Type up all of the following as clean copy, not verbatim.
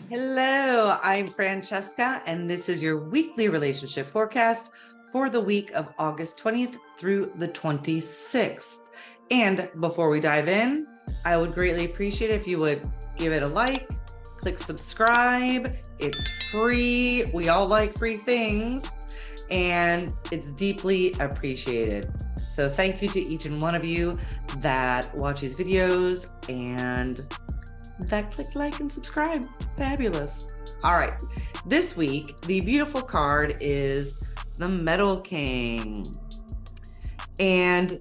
Hello, I'm Francesca, and this is your weekly relationship forecast for the week of August 20th through the 26th. And before we dive in, I would greatly appreciate it if you would give it a like, click subscribe. It's free. We all like free things, and it's deeply appreciated. So thank you to each and one of you that watch these videos and that click like and subscribe. Fabulous. All right, this week the beautiful card is the Metal King, and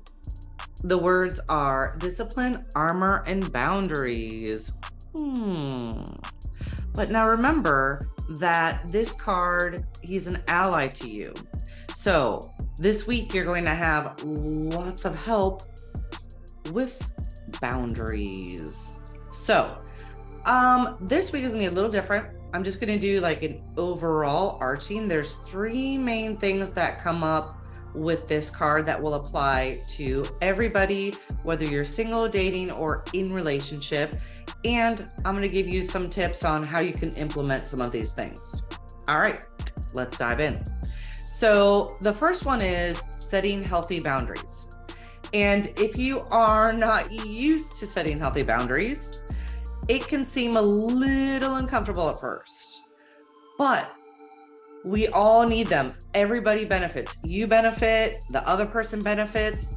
the words are discipline, armor, and boundaries. But now remember that this card, he's an ally to you. So this week you're going to have lots of help with boundaries. So this week is gonna be a little different. I'm just gonna do like an overall arching. There's three main things that come up with this card that will apply to everybody, whether you're single, dating, or in relationship. And I'm gonna give you some tips on how you can implement some of these things. All right, let's dive in. So the first one is setting healthy boundaries. And if you are not used to setting healthy boundaries, it can seem a little uncomfortable at first, but we all need them. Everybody benefits. You benefit, the other person benefits.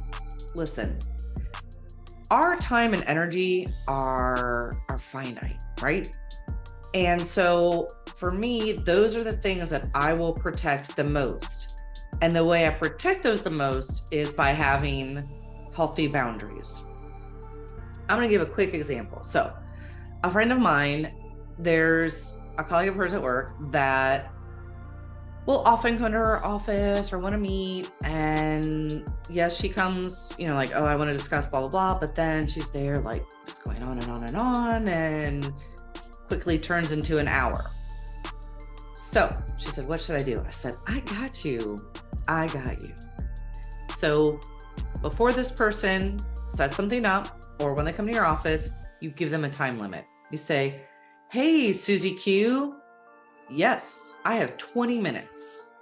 Listen, our time and energy are finite, right? And so for me, those are the things that I will protect the most. And the way I protect those the most is by having healthy boundaries. I'm gonna give a quick example. So a friend of mine, there's a colleague of hers at work that will often come to her office or want to meet. And yes, she comes, like, oh, I want to discuss blah, blah, blah. But then she's there like just going on and on and on, and quickly turns into an hour. So she said, what should I do? I said, I got you. I got you. So before this person sets something up, or when they come to your office, you give them a time limit. You say, hey, Susie Q, yes, I have 20 minutes.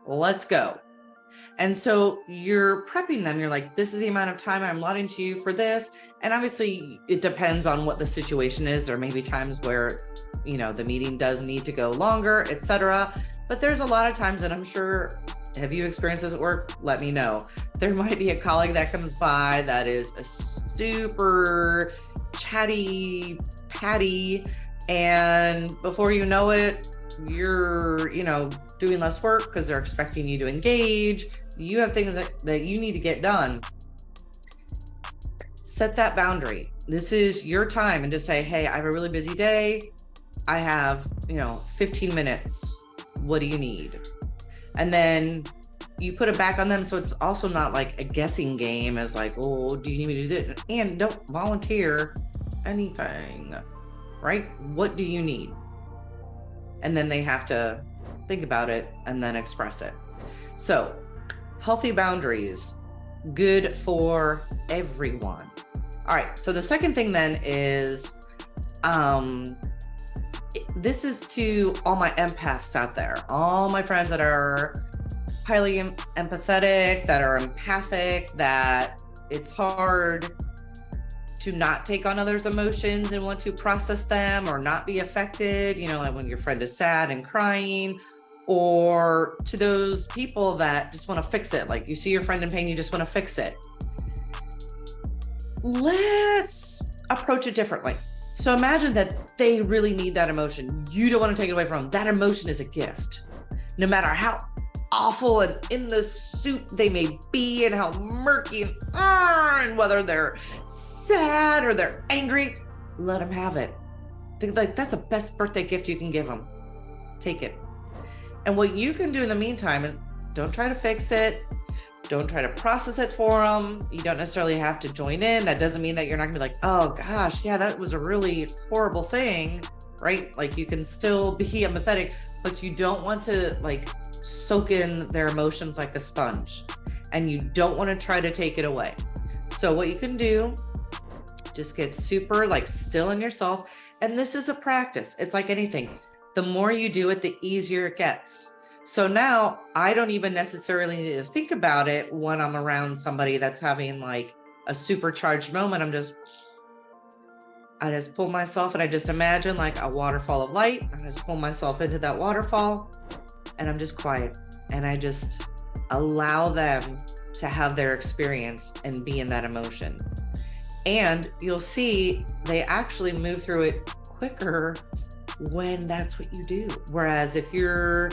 Let's go. And so you're prepping them. You're like, this is the amount of time I'm allotting to you for this. And obviously it depends on what the situation is. There may be times where, the meeting does need to go longer, etc. But there's a lot of times, and I'm sure, have you experienced this at work? Let me know. There might be a colleague that comes by that is a super chatty patty, and before you know it, you're doing less work because they're expecting you to engage. You have things that you need to get done. Set that boundary. This is your time, and just say, hey, I have a really busy day. I have 15 minutes. What do you need? And then you put it back on them, so it's also not like a guessing game as like, oh, do you need me to do this? And don't volunteer anything, right? What do you need? And then they have to think about it and then express it. So healthy boundaries, good for everyone. All right, so the second thing then is, this is to all my empaths out there, all my friends that are highly empathetic, that are empathic, that it's hard to not take on others' emotions and want to process them or not be affected, like when your friend is sad and crying, or to those people that just want to fix it. Like you see your friend in pain, you just want to fix it. Let's approach it differently. So imagine that they really need that emotion. You don't want to take it away from them. That emotion is a gift. No matter how awful and in the soup they may be, and how murky and whether they're sad or they're angry, let them have it. Think like that's the best birthday gift you can give them. Take it. And what you can do in the meantime, and don't try to fix it, don't try to process it for them. You don't necessarily have to join in. That doesn't mean that you're not gonna be like, oh gosh, yeah, that was a really horrible thing, right? Like you can still be empathetic, but you don't want to like soak in their emotions like a sponge, and you don't want to try to take it away. So what you can do, just get super like still in yourself And this is a practice. It's like anything. The more you do it, the easier it gets. So now I don't even necessarily need to think about it when I'm around somebody that's having like a supercharged moment. I just pull myself and I just imagine like a waterfall of light. I just pull myself into that waterfall and I'm just quiet. And I just allow them to have their experience and be in that emotion. And you'll see they actually move through it quicker when that's what you do. Whereas if you're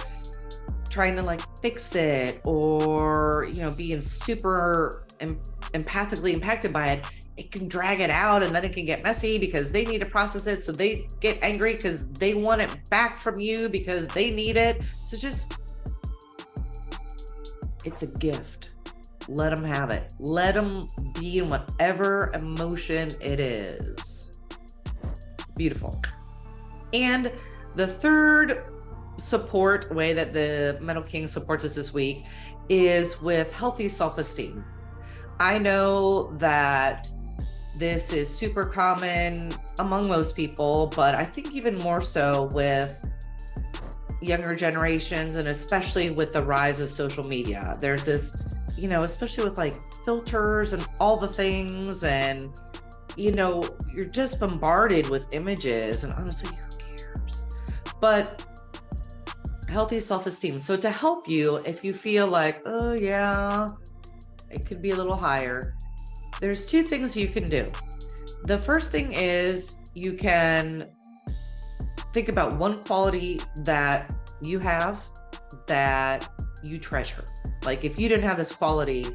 trying to like fix it or, being super empathically impacted by it, it can drag it out and then it can get messy because they need to process it. So they get angry because they want it back from you because they need it. So it's a gift. Let them have it. Let them be in whatever emotion it is. Beautiful. And the third support way that the Metal King supports us this week is with healthy self-esteem. I know that this is super common among most people, but I think even more so with younger generations and especially with the rise of social media. There's this, especially with like filters and all the things, and you're just bombarded with images, and honestly, who cares? But healthy self-esteem. So to help you, if you feel like, oh yeah, it could be a little higher, there's two things you can do. The first thing is you can think about one quality that you have that you treasure. Like if you didn't have this quality,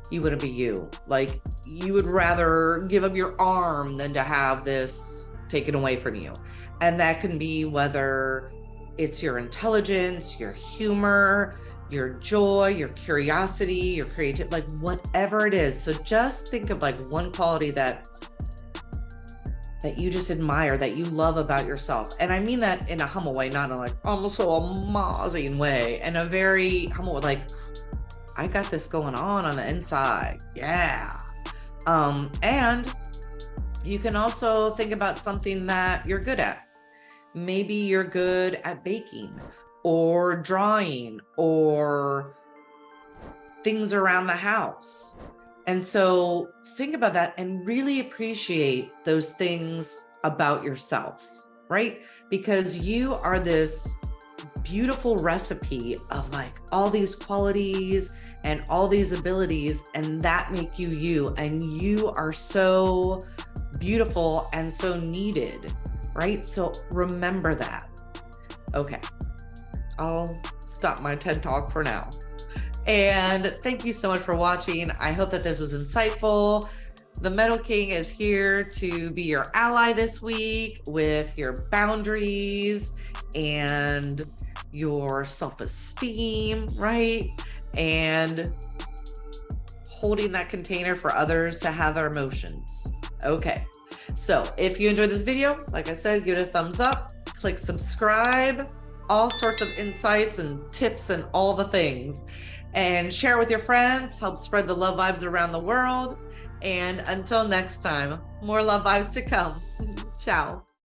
you wouldn't be you. Like you would rather give up your arm than to have this taken away from you. And that can be whether it's your intelligence, your humor, your joy, your curiosity, your creativity, like whatever it is. So just think of like one quality that you just admire, that you love about yourself. And I mean that in a humble way, not in like almost so amazing way, in a very humble, like, I got this going on the inside. Yeah. And you can also think about something that you're good at. Maybe you're good at baking or drawing or things around the house. And so think about that and really appreciate those things about yourself, right? Because you are this beautiful recipe of like all these qualities and all these abilities, and that make you you, and you are so beautiful and so needed, right? So remember that. Okay, I'll stop my TED Talk for now. And thank you so much for watching. I hope that this was insightful. The Metal King is here to be your ally this week with your boundaries and your self-esteem, right? And holding that container for others to have their emotions. Okay, so if you enjoyed this video, like I said, give it a thumbs up, click subscribe, all sorts of insights and tips and all the things. And share with your friends, help spread the love vibes around the world. And until next time, more love vibes to come. Ciao.